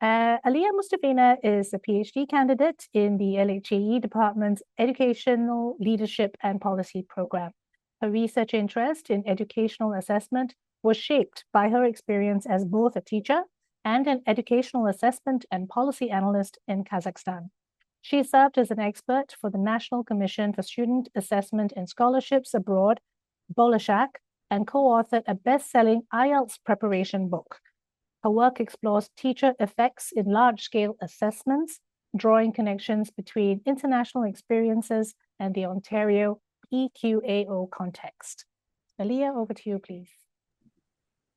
Aliya Mustafina is a PhD candidate in the LHAE department's Educational Leadership and Policy program. Her research interest in educational assessment was shaped by her experience as both a teacher and an educational assessment and policy analyst in Kazakhstan. She served as an expert for the National Commission for Student Assessment and Scholarships Abroad, Bolashak, and co-authored a best-selling IELTS preparation book. Her work explores teacher effects in large-scale assessments, drawing connections between international experiences and the Ontario EQAO context. Aliya, over to you, please.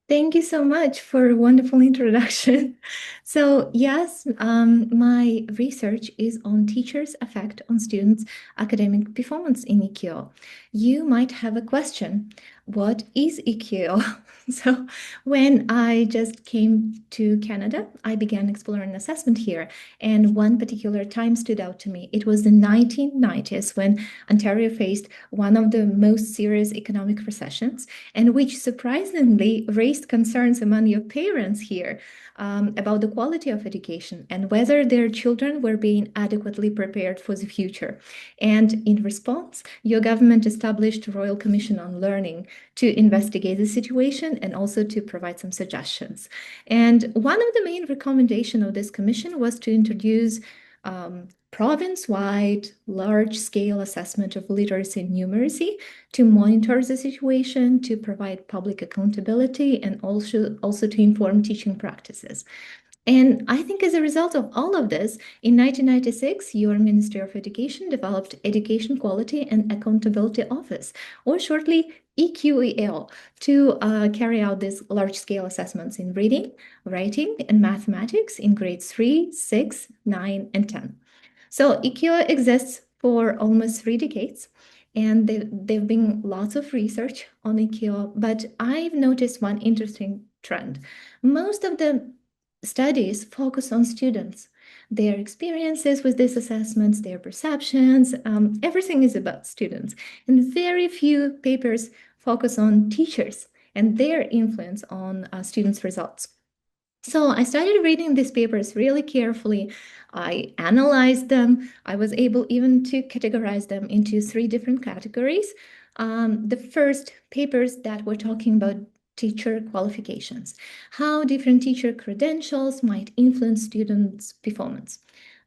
Thank you so much for a wonderful introduction. So yes, my research is on teachers' effect on students' academic performance in EQAO. You might have a question, what is EQAO? So when I just came to Canada, I began exploring assessment here, and one particular time stood out to me. It was the 1990s when Ontario faced one of the most serious economic recessions, and which surprisingly raised concerns among your parents here about the quality of education and whether their children were being adequately prepared for the future. And in response, your government established a Royal Commission on Learning to investigate the situation and also to provide some suggestions. And one of the main recommendations of this commission was to introduce province-wide large-scale assessment of literacy and numeracy to monitor the situation, to provide public accountability, and also to inform teaching practices. And I think as a result of all of this, in 1996, your Ministry of Education developed Education Quality and Accountability Office, or shortly EQAO, to carry out these large-scale assessments in reading, writing, and mathematics in grades 3, 6, 9, and 10. So EQAO exists for almost 3 decades, and there've been lots of research on EQAO, but I've noticed one interesting trend. Most of the studies focus on students, their experiences with these assessments, their perceptions, everything is about students. And very few papers focus on teachers and their influence on students' results. So I started reading these papers really carefully. I analyzed them. I was able even to categorize them into 3 different categories. The first papers that were talking about teacher qualifications, how different teacher credentials might influence students' performance.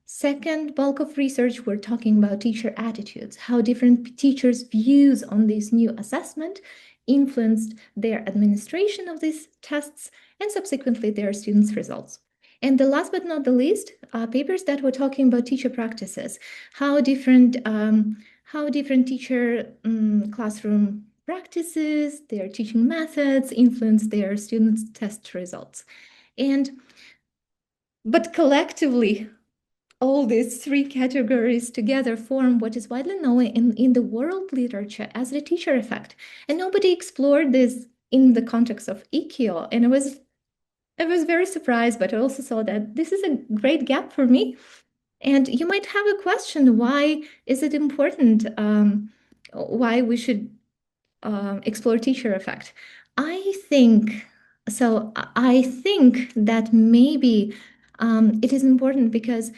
Second bulk of research, we're talking about teacher attitudes, how different teachers' views on this new assessment influenced their administration of these tests and subsequently their students' results. And the last but not the least, papers that were talking about teacher practices, how different teacher classroom practices, their teaching methods influence their students' test results. But collectively, all these 3 categories together form what is widely known in the world literature as the teacher effect. And nobody explored this in the context of EQAO. And I was very surprised, but I also saw that this is a great gap for me. And you might have a question, why is it important? Why we should explore teacher effect? I think that maybe it is important because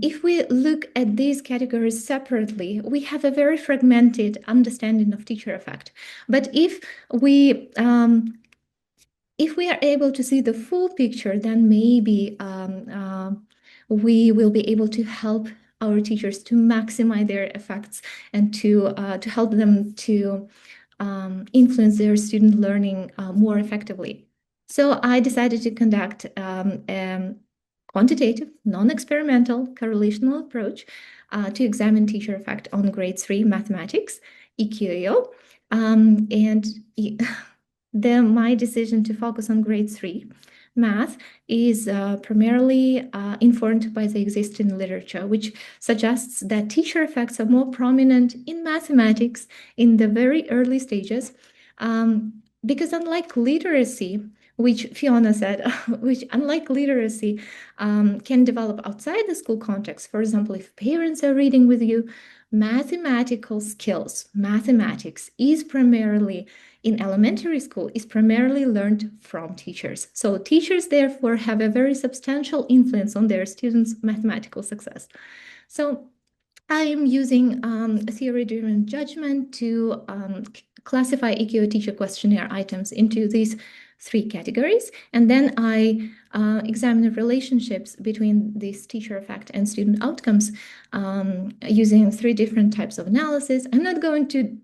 if we look at these categories separately, we have a very fragmented understanding of teacher effect. But if we are able to see the full picture, then maybe we will be able to help our teachers to maximize their effects and to help them to influence their student learning more effectively. So I decided to conduct quantitative, non-experimental, correlational approach to examine teacher effect on grade 3 mathematics, EQAO. My decision to focus on grade 3 math is primarily informed by the existing literature, which suggests that teacher effects are more prominent in mathematics in the very early stages, because unlike literacy, which Fiona said, can develop outside the school context. For example, if parents are reading with you, mathematical skills, mathematics is primarily in elementary school is primarily learned from teachers. So teachers therefore have a very substantial influence on their students' mathematical success. So I am using a theory-driven judgment to classify EQAO teacher questionnaire items into these three categories. And then I examine the relationships between this teacher effect and student outcomes using three different types of analysis. I'm not going to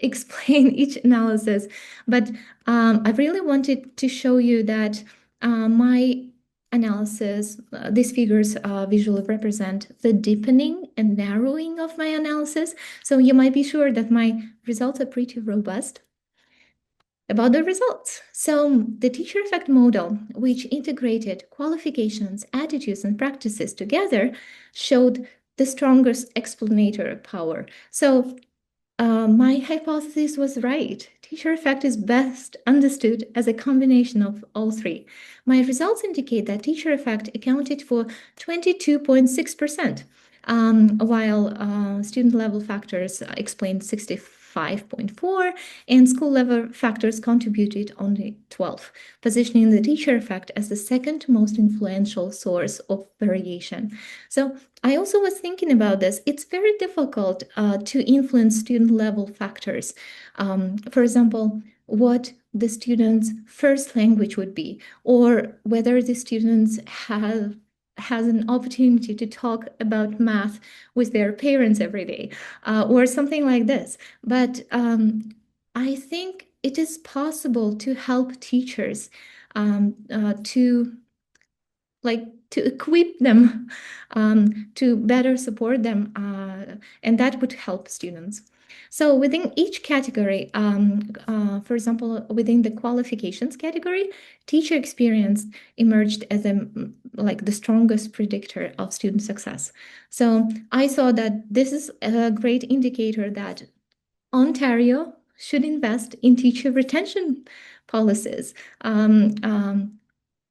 explain each analysis, but I really wanted to show you that my analysis, these figures visually represent the deepening and narrowing of my analysis. So you might be sure that my results are pretty robust. About the results. So the teacher effect model, which integrated qualifications, attitudes, and practices together, showed the strongest explanator power. So my hypothesis was right. Teacher effect is best understood as a combination of all three. My results indicate that teacher effect accounted for 22.6%, while student level factors explained 65.4%, and school level factors contributed only 12%, positioning the teacher effect as the second most influential source of variation. So I also was thinking about this. It's very difficult to influence student level factors. For example, what the student's first language would be, or whether the students has an opportunity to talk about math with their parents every day, or something like this. But I think it is possible to help teachers to equip them to better support them, and that would help students. So within each category, for example, within the qualifications category, teacher experience emerged as the strongest predictor of student success. So I saw that this is a great indicator that Ontario should invest in teacher retention policies.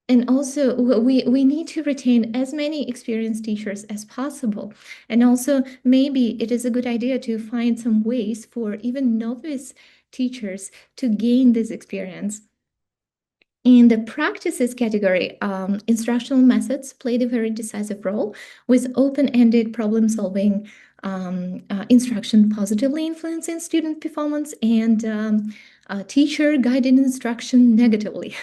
And also, we need to retain as many experienced teachers as possible. And also, maybe it is a good idea to find some ways for even novice teachers to gain this experience. In the practices category, instructional methods played a very decisive role, with open-ended problem-solving instruction positively influencing student performance, and teacher-guided instruction negatively.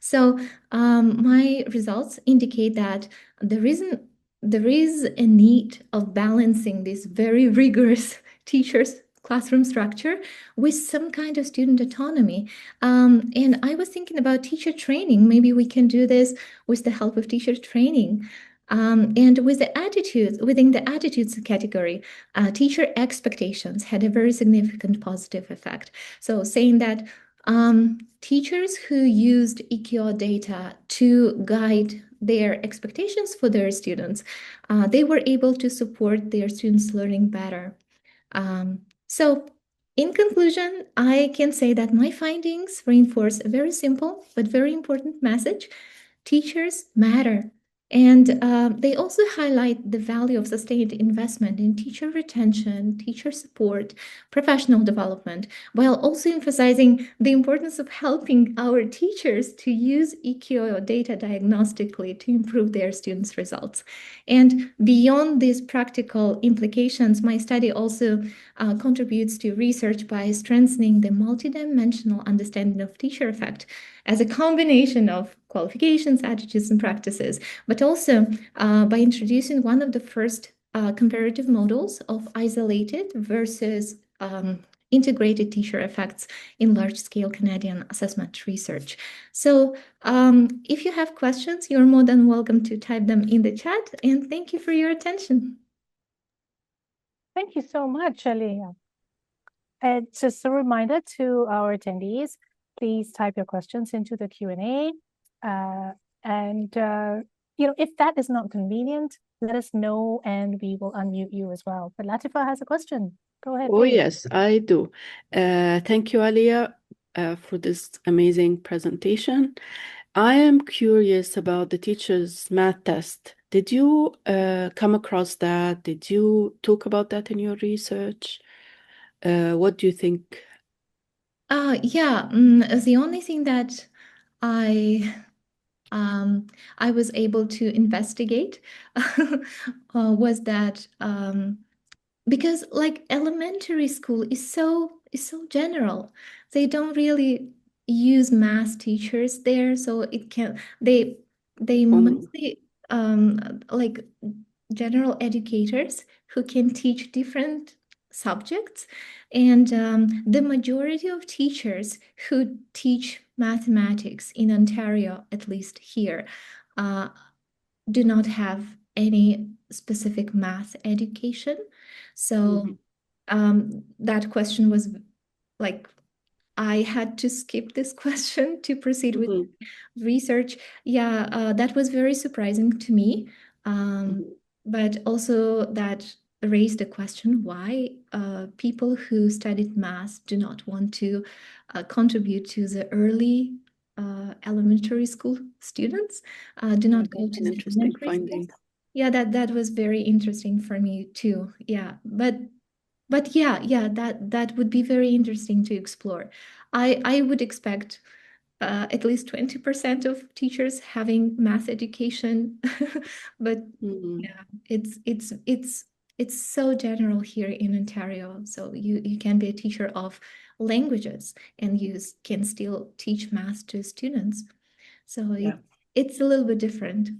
So my results indicate that there is a need of balancing this very rigorous teachers' classroom structure with some kind of student autonomy. And I was thinking about teacher training. Maybe we can do this with the help of teacher training. And with the attitudes, within the attitudes category, teacher expectations had a very significant positive effect. So saying that teachers who used EQAO data to guide their expectations for their students, they were able to support their students' learning better. So in conclusion, I can say that my findings reinforce a very simple but very important message. Teachers matter. And they also highlight the value of sustained investment in teacher retention, teacher support, professional development, while also emphasizing the importance of helping our teachers to use EQAO data diagnostically to improve their students' results. And beyond these practical implications, my study also contributes to research by strengthening the multidimensional understanding of teacher effect as a combination of qualifications, attitudes, and practices, but also by introducing one of the first comparative models of isolated versus integrated teacher effects in large-scale Canadian assessment research. So if you have questions, you're more than welcome to type them in the chat, and thank you for your attention. Thank you so much, Aliya. And just a reminder to our attendees, please type your questions into the Q&A. If that is not convenient, let us know and we will unmute you as well. But Latifa has a question. Go ahead, Oh, please. yes, I do. Thank you, Aliya, for this amazing presentation. I am curious about the teacher's math test. Did you come across that? Did you talk about that in your research? What do you think? Yeah, the only thing that I I was able to investigate was that because like elementary school is so general. They don't really use math teachers there, so it can they Um, mostly like general educators who can teach different subjects, and the majority of teachers who teach mathematics in Ontario, at least here, uh, do not have any specific math education. So mhm, that question was like, I had to skip this question to proceed with mhm, research. Yeah, that was very surprising to me. Um, mhm. but also that raised the question why people who studied math do not want to contribute to the early elementary school students, do not go That's to an the interesting elementary schools. finding. Yeah, that was very interesting for me too. Yeah, but yeah, that would be very interesting to explore. I would expect at least 20% of teachers having math education, but Mhm. yeah, it's so general here in Ontario. So you can be a teacher of languages and can still teach math to students. So Yeah, it's a little bit different.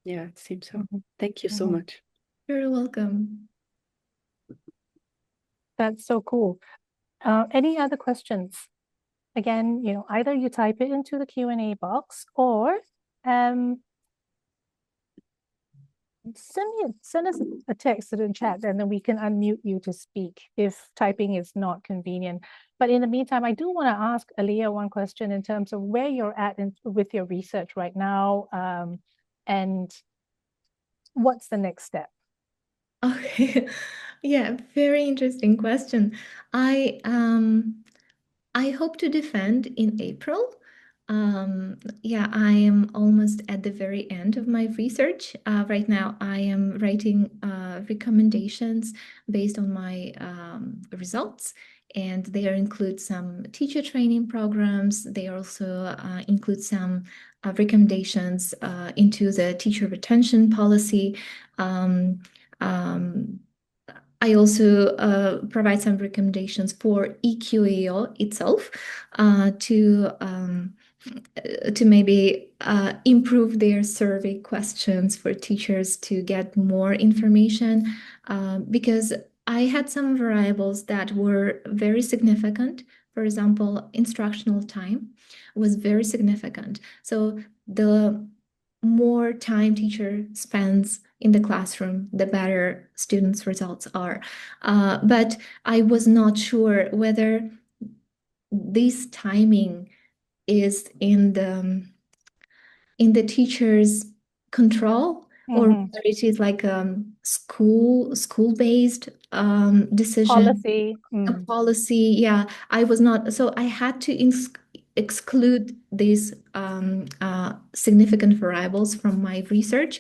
yeah, it seems so. Mhm, Thank you so mhm. much. You're welcome. That's so cool. Any other questions? Again, either you type it into the Q&A box or um, send us a text in the chat, and then we can unmute you to speak if typing is not convenient. But in the meantime, I do want to ask Aliya one question in terms of where you're at with your research right now, and what's the next step? Okay. Yeah, very interesting question. I um I hope to defend in April. Yeah, I am almost at the very end of my research. Right now, I am writing recommendations based on my results, and they include some teacher training programs. They also include some recommendations into the teacher retention policy. Um, um, I also provide some recommendations for EQAO itself to maybe improve their survey questions for teachers to get more information, because I had some variables that were very significant. For example, instructional time was very significant. So the more time teacher spends in the classroom, the better students' results are. But I was not sure whether this timing is in the teacher's control, or Mhm. whether it is like school-based decision, Policy. a policy. Yeah, I was not, so I had to exclude these significant variables from my research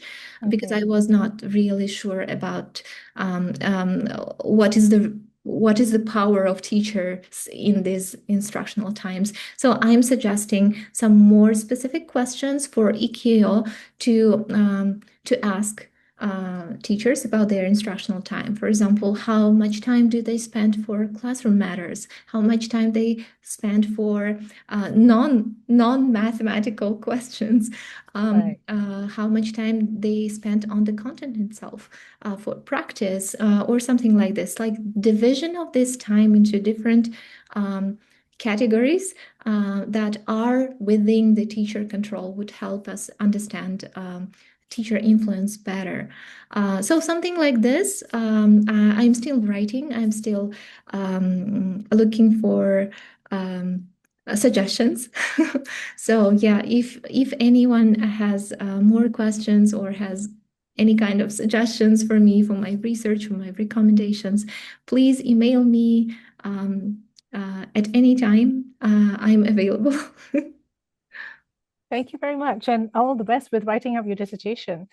because Okay. I was not really sure about um, um, what is the power of teachers in these instructional times. So I'm suggesting some more specific questions for EQO to ask teachers about their instructional time. For example, how much time do they spend for classroom matters? How much time they spend for non-mathematical questions? Right. How much time they spend on the content itself for practice or something like this, like division of this time into different categories that are within the teacher control would help us understand teacher influence better. So something like this. I'm still writing. I'm still looking for suggestions. So yeah, if anyone has more questions or has any kind of suggestions for me for my research, for my recommendations, please email me at any time. I'm available. Thank you very much, and all the best with writing up your dissertation.